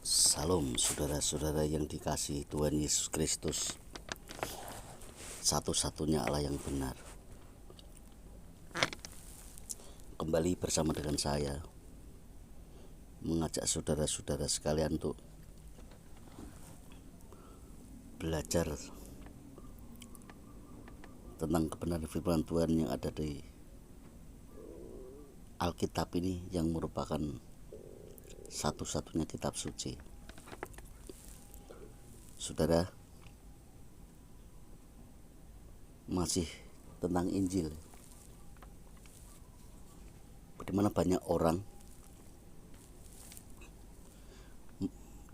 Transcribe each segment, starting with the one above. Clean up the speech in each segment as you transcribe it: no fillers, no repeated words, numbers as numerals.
Salam saudara-saudara yang dikasihi Tuhan Yesus Kristus, satu-satunya Allah yang benar. Kembali bersama dengan saya, mengajak saudara-saudara sekalian untuk belajar tentang kebenaran firman Tuhan yang ada di Alkitab ini, yang merupakan satu-satunya kitab suci. Saudara, masih tentang Injil. Bagaimana banyak orang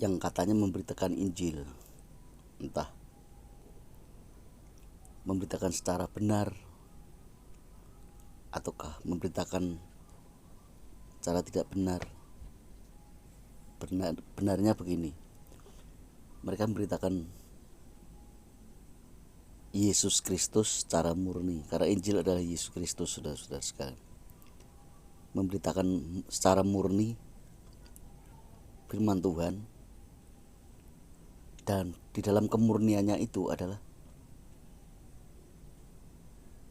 yang katanya memberitakan Injil, entah memberitakan secara benar ataukah memberitakan secara tidak benar. Benarnya begini, mereka memberitakan Yesus Kristus secara murni, karena Injil adalah Yesus Kristus, saudara-saudara sekalian. Memberitakan secara murni firman Tuhan, dan di dalam kemurniannya itu adalah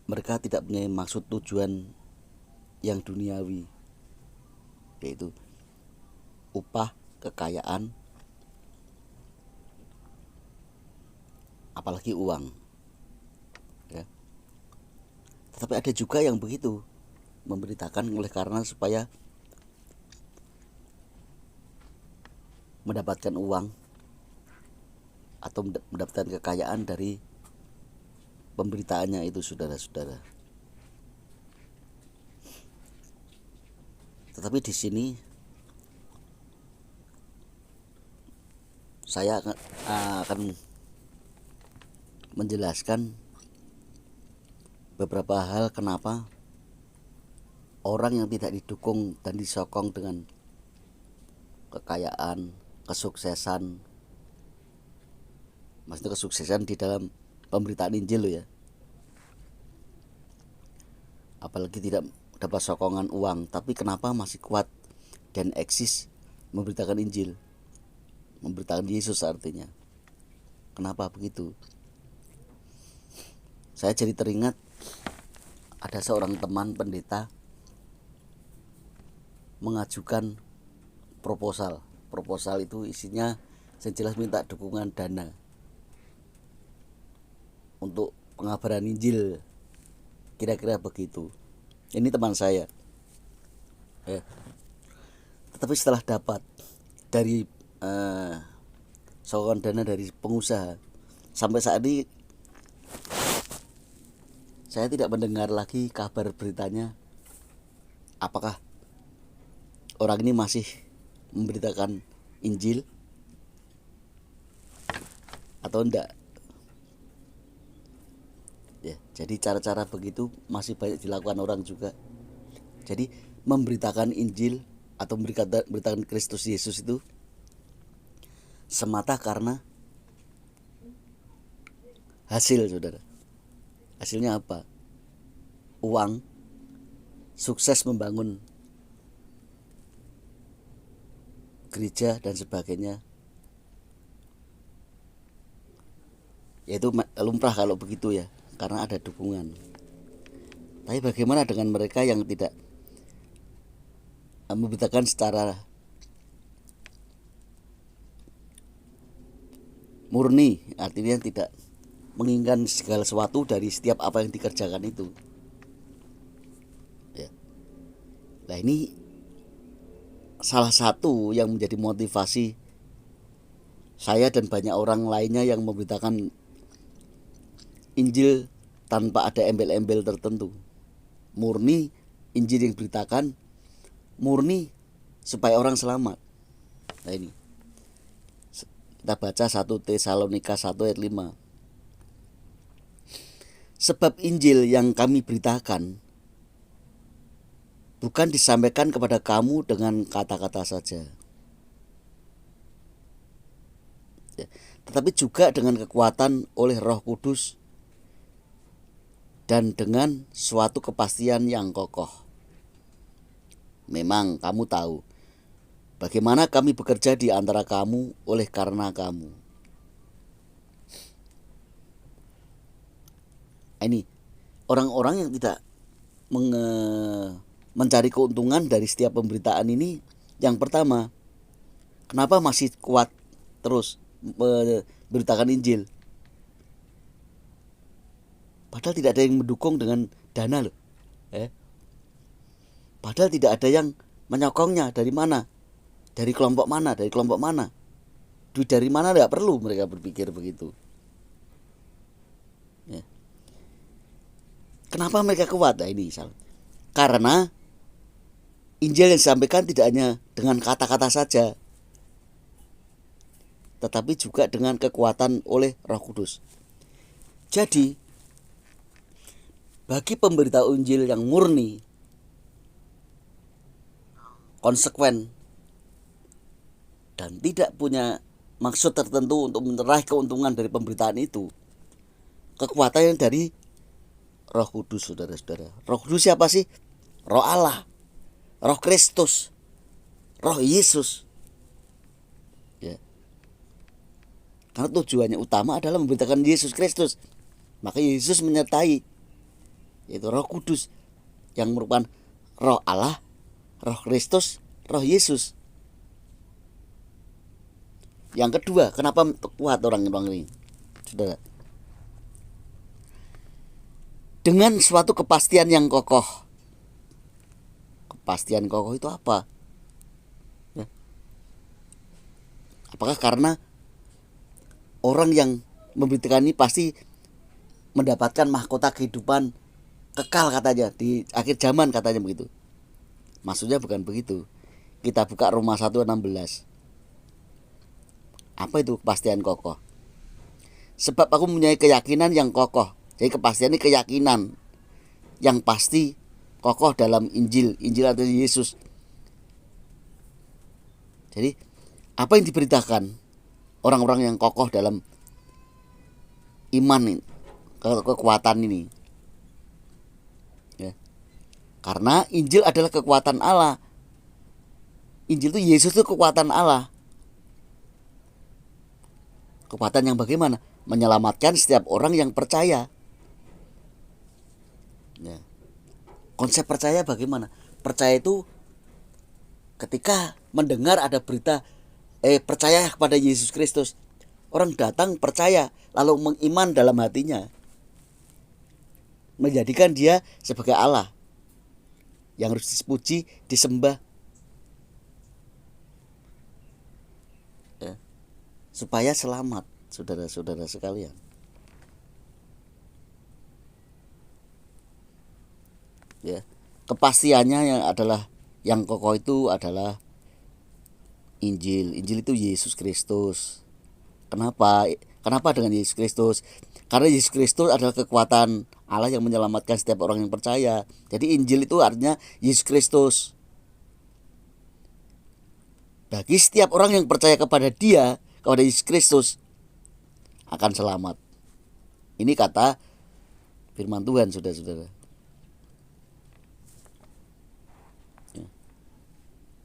mereka tidak punya maksud tujuan yang duniawi, yaitu upah, kekayaan, apalagi uang, ya. Tetapi ada juga yang begitu, memberitakan oleh karena supaya mendapatkan uang atau mendapatkan kekayaan dari pemberitaannya itu, saudara-saudara. Tetapi di sini saya akan menjelaskan beberapa hal kenapa orang yang tidak didukung dan disokong dengan kekayaan, kesuksesan, maksudnya kesuksesan di dalam pemberitaan Injil ya, apalagi tidak dapat sokongan uang, tapi kenapa masih kuat dan eksis memberitakan Injil, memberitakan Yesus artinya. Kenapa begitu? Saya jadi teringat ada seorang teman pendeta mengajukan proposal. Proposal itu isinya sejelas minta dukungan dana untuk pengabaran Injil, kira-kira begitu. Ini teman saya. Tetapi setelah dapat dari sokongan dana dari pengusaha, sampai saat ini saya tidak mendengar lagi kabar beritanya apakah orang ini masih memberitakan Injil atau enggak. Ya, jadi cara-cara begitu masih banyak dilakukan orang juga. Jadi memberitakan Injil atau memberitakan Kristus Yesus itu semata karena hasil, saudara. Hasilnya apa? Uang, sukses membangun gereja dan sebagainya. Yaitu lumrah kalau begitu ya, karena ada dukungan. Tapi bagaimana dengan mereka yang tidak memberitakan secara murni, artinya tidak menginginkan segala sesuatu dari setiap apa yang dikerjakan itu, ya. Nah, ini salah satu yang menjadi motivasi saya dan banyak orang lainnya yang memberitakan Injil tanpa ada embel-embel tertentu. Murni Injil yang diberitakan, murni supaya orang selamat. Nah, ini kita baca 1 Tesalonika 1 ayat 5. Sebab Injil yang kami beritakan bukan disampaikan kepada kamu dengan kata-kata saja, ya, tetapi juga dengan kekuatan oleh Roh Kudus dan dengan suatu kepastian yang kokoh. Memang kamu tahu Bagaimana kami bekerja di antara kamu oleh karena kamu. Ini orang-orang yang tidak mencari keuntungan dari setiap pemberitaan ini. Yang pertama, kenapa masih kuat terus memberitakan Injil? Padahal tidak ada yang mendukung dengan dana loh. Padahal tidak ada yang menyokongnya. Dari mana? Dari kelompok mana? Dari kelompok mana? Duit dari mana? Tidak perlu mereka berpikir begitu. Ya. Kenapa mereka kuat? Nah, ini salah. Karena Injil yang disampaikan tidak hanya dengan kata-kata saja, tetapi juga dengan kekuatan oleh Roh Kudus. Jadi, bagi pemberita Injil yang murni, konsekuen, dan tidak punya maksud tertentu untuk meraih keuntungan dari pemberitaan itu, kekuatan yang dari Roh Kudus, saudara-saudara. Roh Kudus siapa sih? Roh Allah, Roh Kristus, Roh Yesus. Ya. Karena tujuannya utama adalah memberitakan Yesus Kristus. Maka Yesus menyertai, yaitu Roh Kudus yang merupakan Roh Allah, Roh Kristus, Roh Yesus. Yang kedua, kenapa kuat orang-orang ini? Saudara, dengan suatu kepastian yang kokoh. Kepastian kokoh itu apa? Ya. Apakah karena orang yang memberitakan ini pasti mendapatkan mahkota kehidupan kekal katanya di akhir zaman, katanya begitu? Maksudnya bukan begitu. Kita buka Roma 1:16. Apa itu kepastian kokoh? Sebab aku mempunyai keyakinan yang kokoh. Jadi kepastian ini keyakinan yang pasti kokoh dalam Injil. Injil adalah Yesus. Jadi apa yang diberitakan orang-orang yang kokoh dalam iman ini, kekuatan ini? Ya. Karena Injil adalah kekuatan Allah. Injil itu Yesus itu kekuatan Allah. Kekuatan yang bagaimana? Menyelamatkan setiap orang yang percaya. Ya. Konsep percaya bagaimana? Percaya itu ketika mendengar ada berita percaya kepada Yesus Kristus, orang datang percaya lalu mengiman dalam hatinya, menjadikan dia sebagai Allah yang harus dipuji, disembah, ya, supaya selamat, saudara-saudara sekalian. Ya, kepastiannya yang adalah yang kokoh itu adalah Injil. Injil itu Yesus Kristus. Kenapa? Kenapa dengan Yesus Kristus? Karena Yesus Kristus adalah kekuatan Allah yang menyelamatkan setiap orang yang percaya. Jadi Injil itu artinya Yesus Kristus. Bagi setiap orang yang percaya kepada Dia, kepada Yesus Kristus, akan selamat. Ini kata firman Tuhan, saudara-saudara.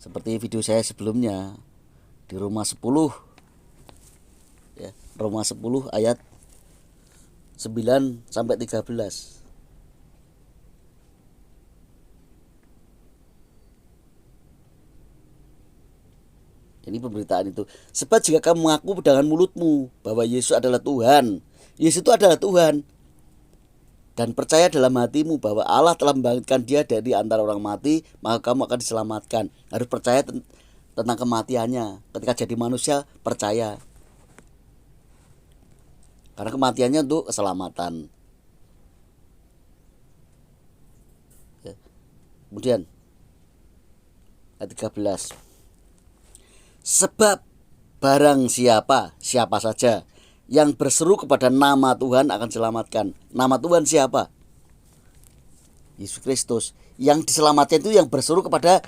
Seperti video saya sebelumnya di Roma 10, ya, Roma 10 ayat 9 sampai 13. Ini pemberitaan itu. Sebab jika kamu mengaku dengan mulutmu bahwa Yesus adalah Tuhan, Yesus itu adalah Tuhan, dan percaya dalam hatimu bahwa Allah telah membangkitkan Dia dari antara orang mati, maka kamu akan diselamatkan. Harus percaya tentang kematiannya. Ketika jadi manusia, percaya. Karena kematiannya untuk keselamatan. Ya. Kemudian ayat 13. Sebab barang siapa saja yang berseru kepada nama Tuhan akan selamatkan. Nama Tuhan siapa? Yesus Kristus. Yang diselamatkan itu yang berseru kepada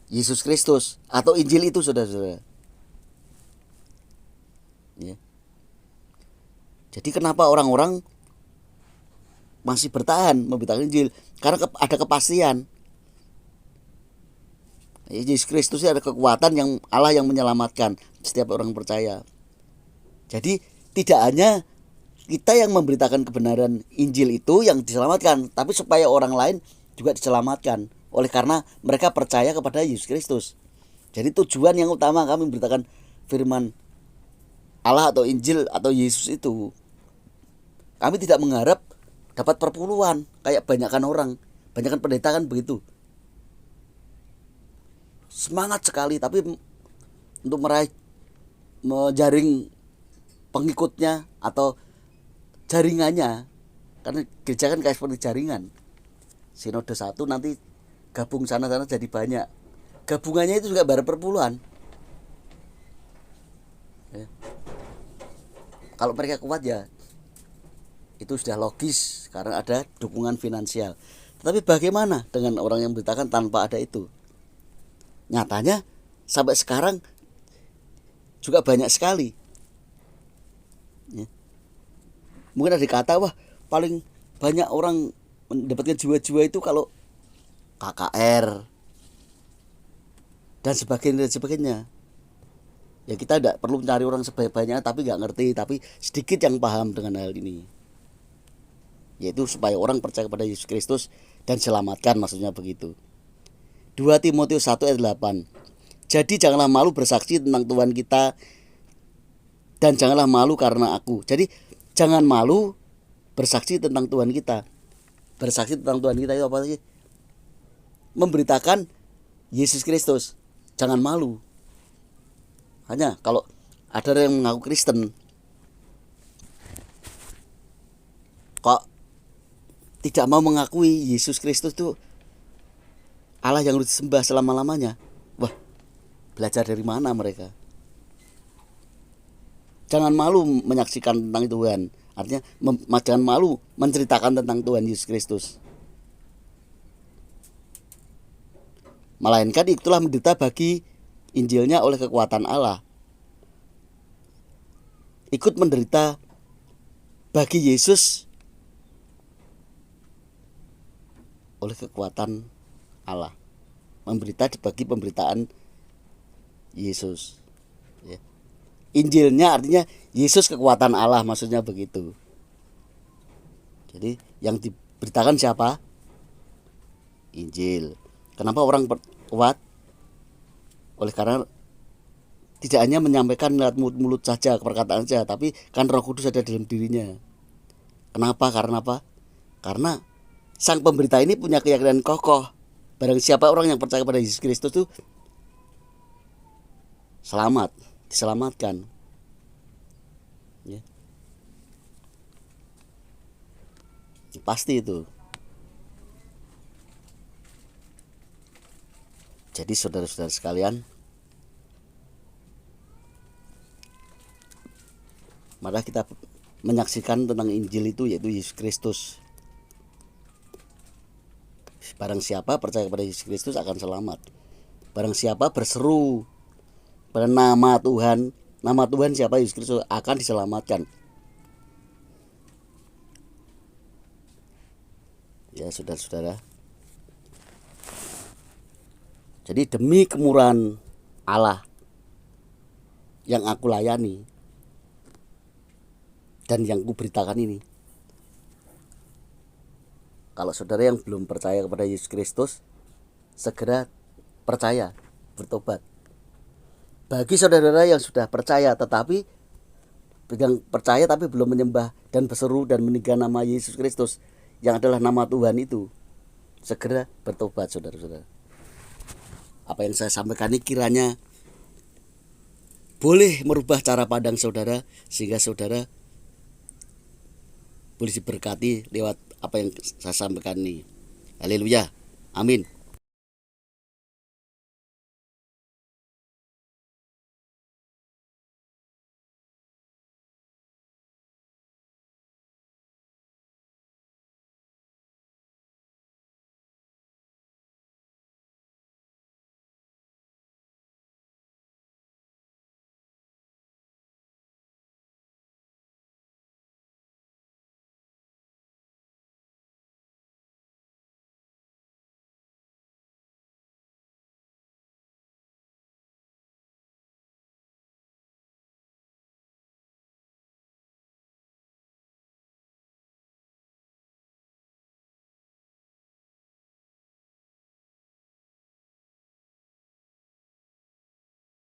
Yesus Kristus atau Injil itu, saudara-saudara. Ya. Jadi kenapa orang-orang masih bertahan memberitakan Injil? Karena ada kepastian. Yesus Kristus ada kekuatan yang Allah yang menyelamatkan setiap orang percaya. Jadi tidak hanya kita yang memberitakan kebenaran Injil itu yang diselamatkan, tapi supaya orang lain juga diselamatkan oleh karena mereka percaya kepada Yesus Kristus. Jadi tujuan yang utama kami memberitakan firman Allah atau Injil atau Yesus itu, kami tidak mengharap dapat perpuluhan kayak banyakkan orang, banyakkan pendeta kan begitu. Semangat sekali tapi untuk menjaring pengikutnya atau jaringannya, karena gereja kan kayak seperti jaringan. Sinode 1 nanti gabung sana-sana jadi banyak. Gabungannya itu juga bayar perpuluhan. Ya. Kalau mereka kuat ya itu sudah logis karena ada dukungan finansial. Tetapi bagaimana dengan orang yang memberitakan tanpa ada itu? Nyatanya sampai sekarang juga banyak sekali. Ya. Mungkin ada kata wah paling banyak orang mendapatkan jiwa-jiwa itu kalau KKR dan sebagainya. Ya kita tidak perlu mencari orang sebanyak-banyaknya tapi nggak ngerti, tapi sedikit yang paham dengan hal ini. Yaitu supaya orang percaya kepada Yesus Kristus dan selamatkan, maksudnya begitu. 2 Timotius 1 ayat 8. Jadi janganlah malu bersaksi tentang Tuhan kita dan janganlah malu karena aku. Jadi jangan malu bersaksi tentang Tuhan kita. Bersaksi tentang Tuhan kita itu apa sih? Memberitakan Yesus Kristus. Jangan malu. Hanya kalau ada yang mengaku Kristen kok tidak mau mengakui Yesus Kristus itu Allah yang harus disembah selama-lamanya. Wah, belajar dari mana mereka? Jangan malu menyaksikan tentang Tuhan. Artinya jangan malu menceritakan tentang Tuhan Yesus Kristus. Melainkan itulah menderita bagi Injilnya oleh kekuatan Allah. Ikut menderita bagi Yesus oleh kekuatan Allah. Memberita bagi pemberitaan Yesus. Ya. Injilnya artinya Yesus kekuatan Allah, maksudnya begitu. Jadi yang diberitakan siapa? Injil. Kenapa orang kuat? Oleh karena tidak hanya menyampaikan lewat mulut saja, perkataan saja, tapi kan Roh Kudus ada dalam dirinya. Kenapa? Karena apa? Karena sang pemberita ini punya keyakinan kokoh. Barang siapa orang yang percaya kepada Yesus Kristus itu selamat, diselamatkan. Ya. Pasti itu. Jadi saudara-saudara sekalian, mari kita menyaksikan tentang Injil itu, yaitu Yesus Kristus. Barang siapa percaya kepada Yesus Kristus akan selamat. Barang siapa berseru pada nama Tuhan siapa? Yesus Kristus, akan diselamatkan. Ya saudara-saudara. Jadi demi kemurahan Allah yang aku layani dan yang kuberitakan ini, kalau saudara yang belum percaya kepada Yesus Kristus, segera percaya, bertobat. Bagi saudara yang sudah percaya tetapi yang percaya tapi belum menyembah dan berseru dan meninggikan nama Yesus Kristus yang adalah nama Tuhan itu, segera bertobat saudara-saudara. Apa yang saya sampaikan ini kiranya boleh merubah cara pandang saudara sehingga saudara boleh diberkati lewat apa yang saya sampaikan ini. Haleluya. Amin.